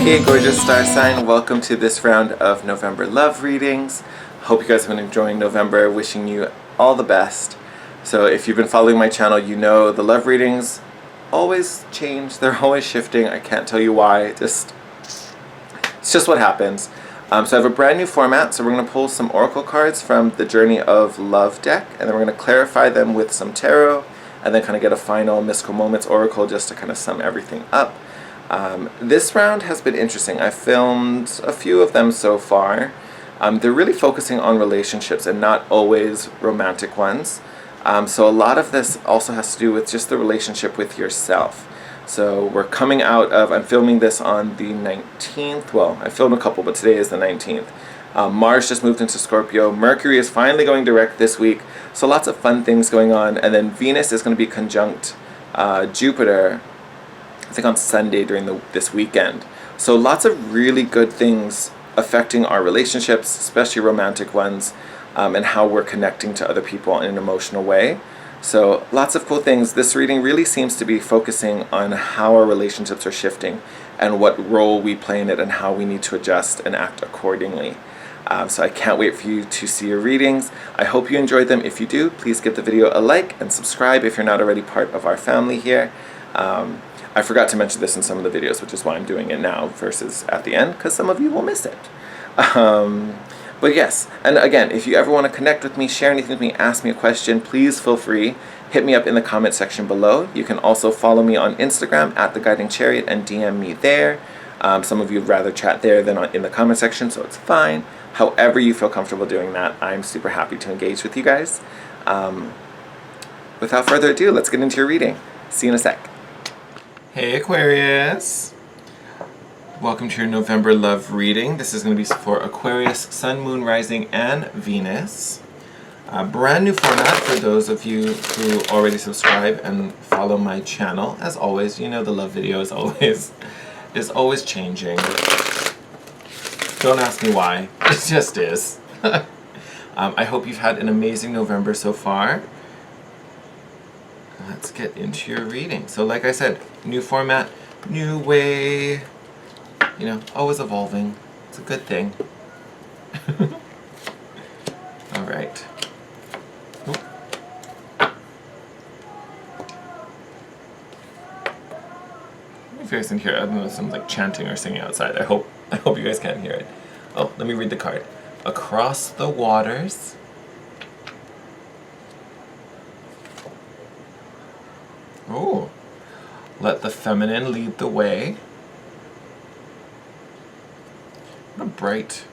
Hey gorgeous star sign, welcome to this round of November love readings. Hope you guys have been enjoying November, wishing you all the best. So if you've been following my channel, you know the love readings always change, they're always shifting. I can't tell you why, it's just what happens. So I have a brand new format, so we're going to pull some oracle cards from the Journey of Love deck, and then we're going to clarify them with some tarot, and then kind of get a final mystical moments oracle just to kind of sum everything up. This round has been interesting. I filmed a few of them so far. They're really focusing on relationships and not always romantic ones. So a lot of this also has to do with just the relationship with yourself. So we're coming out of, I'm filming this on the 19th. Well, I filmed a couple, but today is the 19th. Mars just moved into Scorpio. Mercury is finally going direct this week. So lots of fun things going on. And then Venus is going to be conjunct Jupiter, I think on Sunday during this weekend. So lots of really good things affecting our relationships, especially romantic ones, and how we're connecting to other people in an emotional way. So lots of cool things. This reading really seems to be focusing on how our relationships are shifting and what role we play in it and how we need to adjust and act accordingly. So I can't wait for you to see your readings. I hope you enjoyed them. If you do, please give the video a like and subscribe if you're not already part of our family here. I forgot to mention this in some of the videos, which is why I'm doing it now versus at the end, because some of you will miss it. But yes, and again, if you ever want to connect with me, share anything with me, ask me a question, please feel free. Hit me up in the comment section below. You can also follow me on Instagram at The Guiding Chariot and DM me there. Some of you would rather chat there than in the comment section, so it's fine. However you feel comfortable doing that, I'm super happy to engage with you guys. Without further ado, let's get into your reading. See you in a sec. Hey Aquarius! Welcome to your November love reading. This is going to be for Aquarius, Sun, Moon, Rising, and Venus. Brand new format for those of you who already subscribe and follow my channel. As always, you know the love video is always changing. Don't ask me why. It just is. I hope you've had an amazing November so far. Let's get into your reading. So like I said, new format, new way, you know, always evolving. It's a good thing. All right. If you guys can hear it, I don't know if someone's like chanting or singing outside. I hope you guys can't hear it. Oh, let me read the card. Across the waters. Oh, let the feminine lead the way. What a bright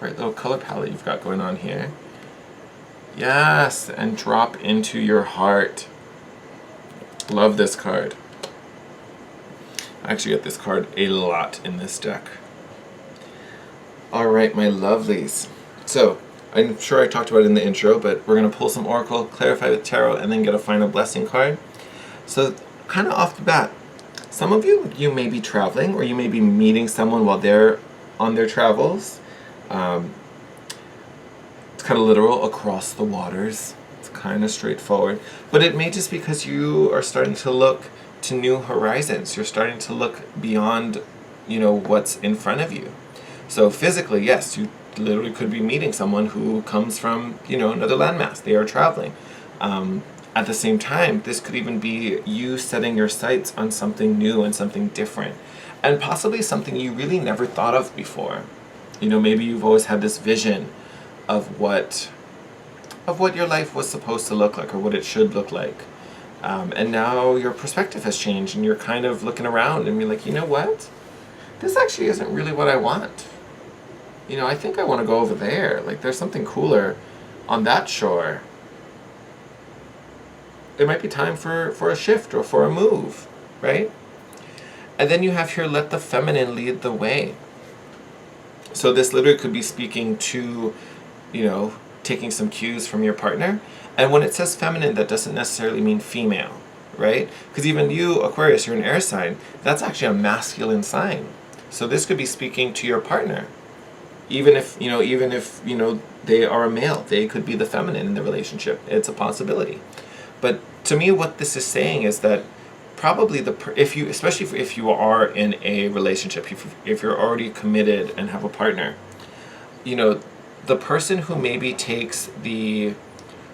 little color palette you've got going on here. Yes, and drop into your heart. Love this card. I actually get this card a lot in this deck. Alright, my lovelies. So, I'm sure I talked about it in the intro, but we're going to pull some oracle, clarify with tarot, and then get a final blessing card. So, kind of off the bat, some of you may be traveling, or you may be meeting someone while they're on their travels. It's kind of literal, across the waters. It's kind of straightforward. But it may just be because you are starting to look to new horizons. You're starting to look beyond, you know, what's in front of you. So physically, yes, you literally could be meeting someone who comes from, you know, another landmass. They are traveling. At the same time, this could even be you setting your sights on something new and something different. And possibly something you really never thought of before. You know, maybe you've always had this vision of what your life was supposed to look like or what it should look like. And now your perspective has changed and you're kind of looking around and you're like, you know what? This actually isn't really what I want. You know, I think I want to go over there. Like, there's something cooler on that shore. It might be time for a shift or for a move, right? And then you have here, let the feminine lead the way. So this literally could be speaking to, you know, taking some cues from your partner. And when it says feminine, that doesn't necessarily mean female, right? Because even you, Aquarius, you're an air sign. That's actually a masculine sign. So this could be speaking to your partner. Even if they are a male, they could be the feminine in the relationship. It's a possibility. But to me, what this is saying is that probably if you, especially if you are in a relationship, if you're already committed and have a partner, you know, the person who maybe takes the,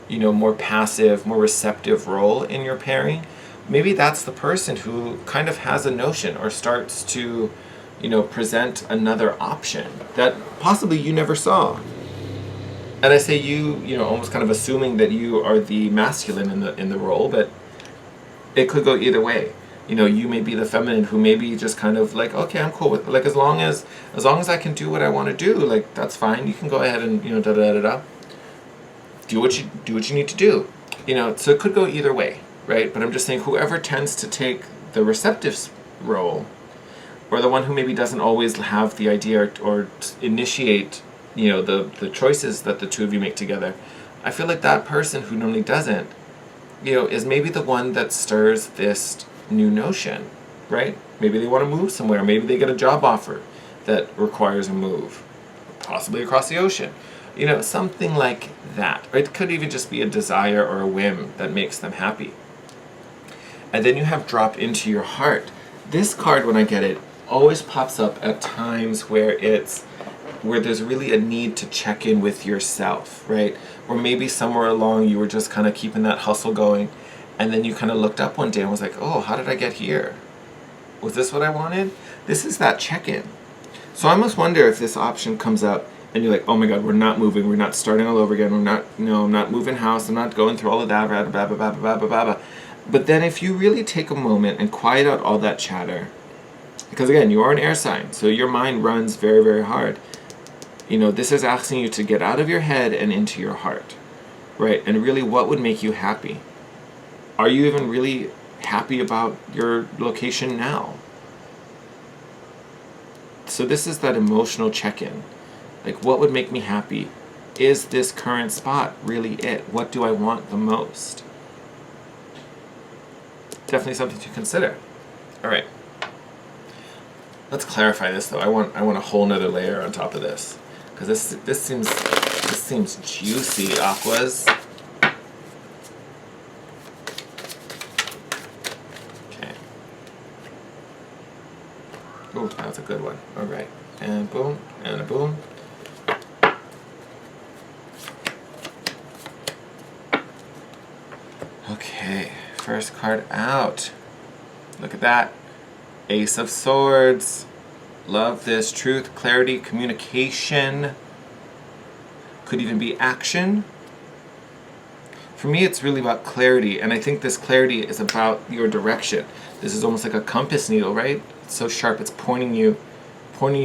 you know, more passive, more receptive role in your pairing, maybe that's the person who kind of has a notion or starts to, you know, present another option that possibly you never saw. And I say you know, almost kind of assuming that you are the masculine in the role, but it could go either way. You know, you may be the feminine who maybe just kind of like, okay, I'm cool with, like, as long as I can do what I want to do, like, that's fine. You can go ahead and, you know, da da da da. Do what you need to do. You know, so it could go either way, right? But I'm just saying, whoever tends to take the receptive role, or the one who maybe doesn't always have the idea or initiate, you know, the choices that the two of you make together, I feel like that person who normally doesn't, you know, is maybe the one that stirs this new notion, right? Maybe they want to move somewhere. Maybe they get a job offer that requires a move, possibly across the ocean. You know, something like that. Or it could even just be a desire or a whim that makes them happy. And then you have drop into your heart. This card, when I get it, always pops up at times where there's really a need to check in with yourself, right? Or maybe somewhere along you were just kind of keeping that hustle going, and then you kind of looked up one day and was like, oh, how did I get here? Was this what I wanted? This is that check-in. So I almost wonder if this option comes up and you're like, oh my God, we're not moving, we're not starting all over again, I'm not moving house, I'm not going through all of that, blah, blah, blah, blah, blah, blah, blah. But then if you really take a moment and quiet out all that chatter, because again, you are an air sign, so your mind runs very, very hard. You know, this is asking you to get out of your head and into your heart, right? And really, what would make you happy? Are you even really happy about your location now? So this is that emotional check-in. Like, what would make me happy? Is this current spot really it? What do I want the most? Definitely something to consider. All right. Let's clarify this though. I want a whole nother layer on top of this, because this seems juicy, Aquas. Okay. Oh, that's a good one. All right, and boom, and a boom. Okay, first card out. Look at that. Ace of Swords. Love this. Truth, clarity, communication. Could even be action. For me, it's really about clarity, and I think this clarity is about your direction. This is almost like a compass needle, right? It's so sharp, it's pointing you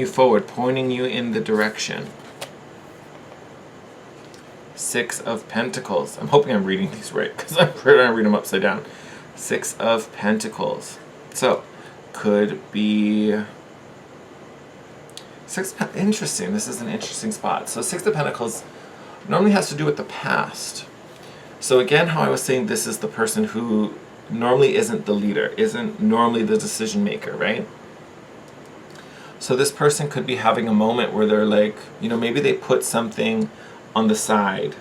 forward, pointing you in the direction. Six of Pentacles. I'm hoping I'm reading these right, because I'm pretty sure I read them upside down. Six of Pentacles. So, could be... Interesting. This is an interesting spot. So Six of Pentacles normally has to do with the past. So again, how I was saying, this is the person who normally isn't the leader, isn't normally the decision maker, right? So this person could be having a moment where they're like, you know, maybe they put something on the side.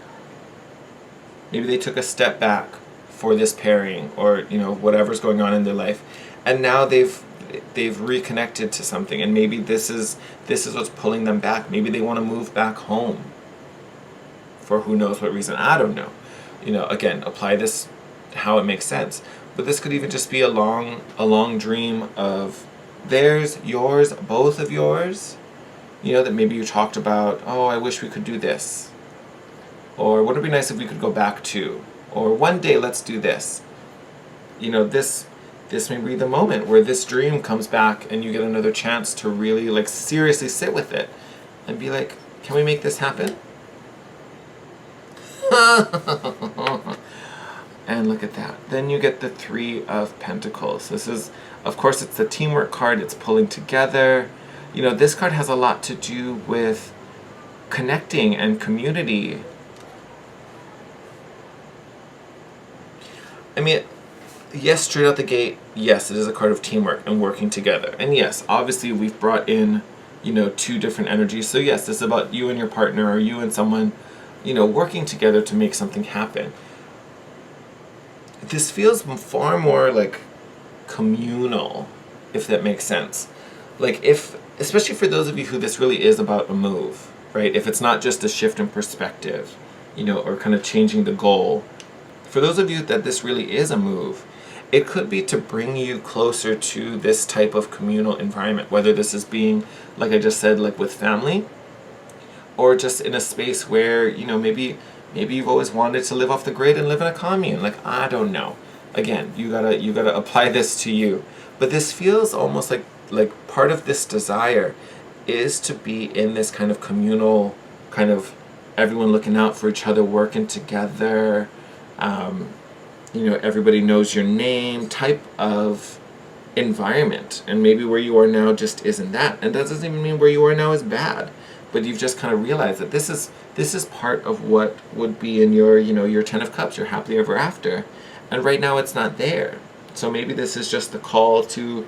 Maybe they took a step back for this pairing, or, you know, whatever's going on in their life. And now they've reconnected to something, and maybe this is what's pulling them back. Maybe they want to move back home for who knows what reason. I don't know. You know, again, apply this how it makes sense. But this could even just be a long dream of theirs, yours, both of yours. You know, that maybe you talked about, oh, I wish we could do this. Or wouldn't it be nice if we could go back to? Or one day let's do this. You know, this may be the moment where this dream comes back and you get another chance to really, like, seriously sit with it and be like, can we make this happen? And look at that. Then you get the Three of Pentacles. This is, of course, it's the teamwork card. It's pulling together. You know, this card has a lot to do with connecting and community. I mean, yes, straight out the gate, yes, it is a card of teamwork and working together. And yes, obviously we've brought in, you know, two different energies. So yes, this is about you and your partner, or you and someone, you know, working together to make something happen. This feels far more like communal, if that makes sense. Like if, especially for those of you who this really is about a move, right? If it's not just a shift in perspective, you know, or kind of changing the goal. For those of you that this really is a move, it could be to bring you closer to this type of communal environment, whether this is being, like I just said, like with family, or just in a space where, you know, maybe you've always wanted to live off the grid and live in a commune. Like, I don't know. Again, you gotta apply this to you. But this feels almost like part of this desire is to be in this kind of communal, kind of everyone looking out for each other, working together, you know, everybody knows your name type of environment. And maybe where you are now just isn't that. And that doesn't even mean where you are now is bad. But you've just kind of realized that this is part of what would be in your, you know, your 10 of Cups, your happily ever after. And right now it's not there. So maybe this is just the call to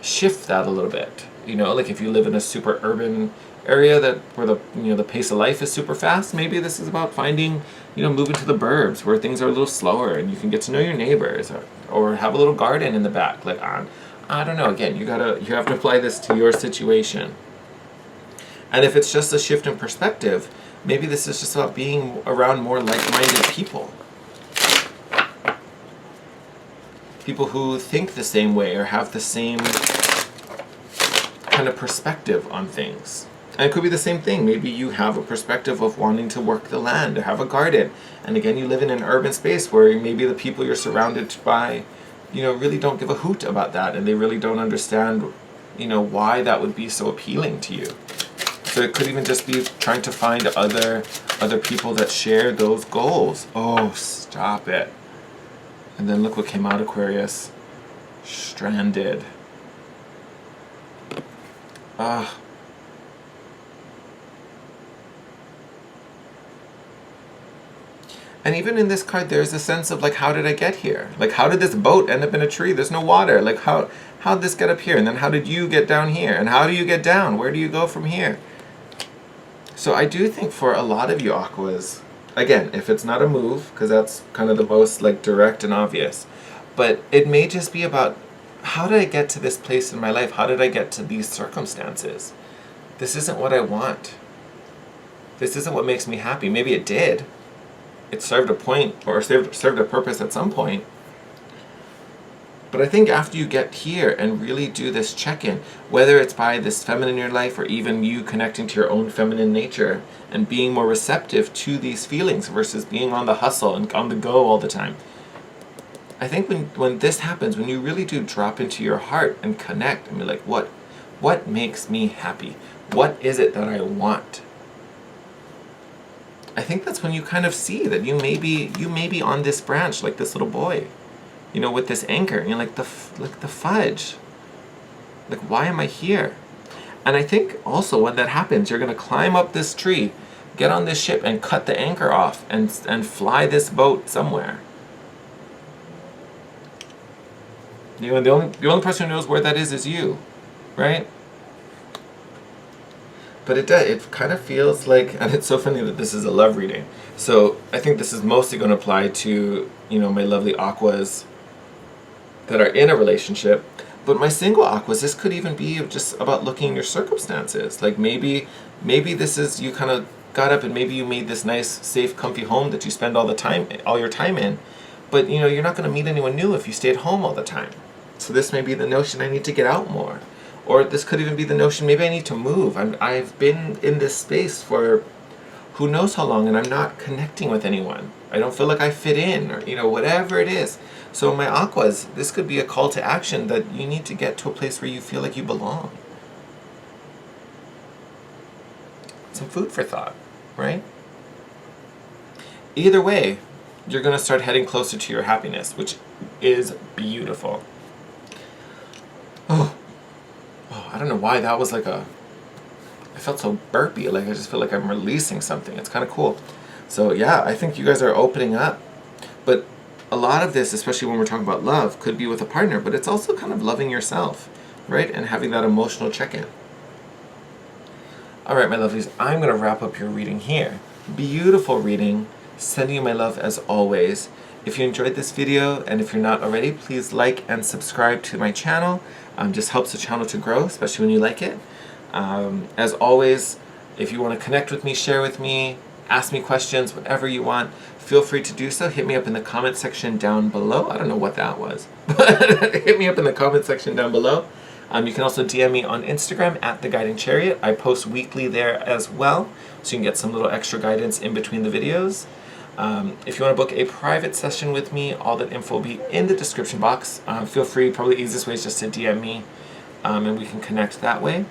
shift that a little bit. You know, like if you live in a super urban area where the, you know, the pace of life is super fast, maybe this is about finding, you know, moving to the burbs where things are a little slower and you can get to know your neighbors, or have a little garden in the back. Like, I don't know. Again, you have to apply this to your situation. And if it's just a shift in perspective, maybe this is just about being around more like-minded people. People who think the same way or have the same kind of perspective on things. And it could be the same thing. Maybe you have a perspective of wanting to work the land or have a garden. And again, you live in an urban space where maybe the people you're surrounded by, you know, really don't give a hoot about that. And they really don't understand, you know, why that would be so appealing to you. So it could even just be trying to find other people that share those goals. Oh, stop it. And then look what came out, Aquarius. Stranded. Ah. And even in this card, there's a sense of like, how did I get here? Like, how did this boat end up in a tree? There's no water. Like, how'd this get up here? And then how did you get down here? And how do you get down? Where do you go from here? So I do think for a lot of you Aquas, again, if it's not a move, because that's kind of the most like direct and obvious, but it may just be about, how did I get to this place in my life? How did I get to these circumstances? This isn't what I want. This isn't what makes me happy. Maybe it did. It served a point, or served a purpose at some point. But I think after you get here and really do this check-in, whether it's by this feminine in your life or even you connecting to your own feminine nature and being more receptive to these feelings versus being on the hustle and on the go all the time. I think when this happens, when you really do drop into your heart and connect and be like, what makes me happy? What is it that I want? I think that's when you kind of see that you may be on this branch like this little boy, you know, with this anchor, and you're like the fudge. Like, why am I here? And I think also when that happens, you're gonna climb up this tree, get on this ship, and cut the anchor off, and fly this boat somewhere. You know, the only person who knows where that is you, right? But it kind of feels like, and it's so funny that this is a love reading. So I think this is mostly going to apply to, you know, my lovely Aquas that are in a relationship. But my single Aquas, this could even be just about looking at your circumstances. Like maybe this is, you kind of got up and maybe you made this nice, safe, comfy home that you spend all your time in. But, you know, you're not going to meet anyone new if you stay at home all the time. So this may be the notion, I need to get out more. Or this could even be the notion, maybe I need to move. I've been in this space for who knows how long, and I'm not connecting with anyone. I don't feel like I fit in, or, you know, whatever it is. So my Aquas, this could be a call to action that you need to get to a place where you feel like you belong. Some food for thought, right? Either way, you're going to start heading closer to your happiness, which is beautiful. Oh, I don't know why that was like I felt so burpy, like I just feel like I'm releasing something. It's kind of cool. So yeah, I think you guys are opening up. But a lot of this, especially when we're talking about love, could be with a partner, but it's also kind of loving yourself, right? And having that emotional check-in. All right, my lovelies, I'm going to wrap up your reading here. Beautiful reading. Sending you my love as always. If you enjoyed this video, and if you're not already, please like and subscribe to my channel. Just helps the channel to grow, especially when you like it. As always, if you want to connect with me, share with me, ask me questions, whatever you want, feel free to do so. Hit me up in the comment section down below. I don't know what that was, but hit me up in the comment section down below. You can also DM me on Instagram at The Guiding Chariot. I post weekly there as well, so you can get some little extra guidance in between the videos. If you want to book a private session with me, all that info will be in the description box. Feel free, probably the easiest way is just to DM me, and we can connect that way.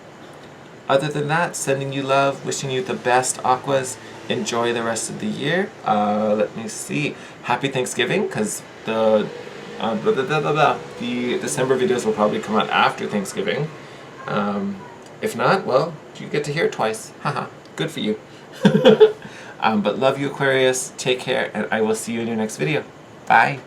Other than that, sending you love, wishing you the best, Aquas. Enjoy the rest of the year. Let me see. Happy Thanksgiving, because the December videos will probably come out after Thanksgiving. If not, well, you get to hear it twice. Haha, good for you. But love you, Aquarius. Take care, and I will see you in your next video. Bye.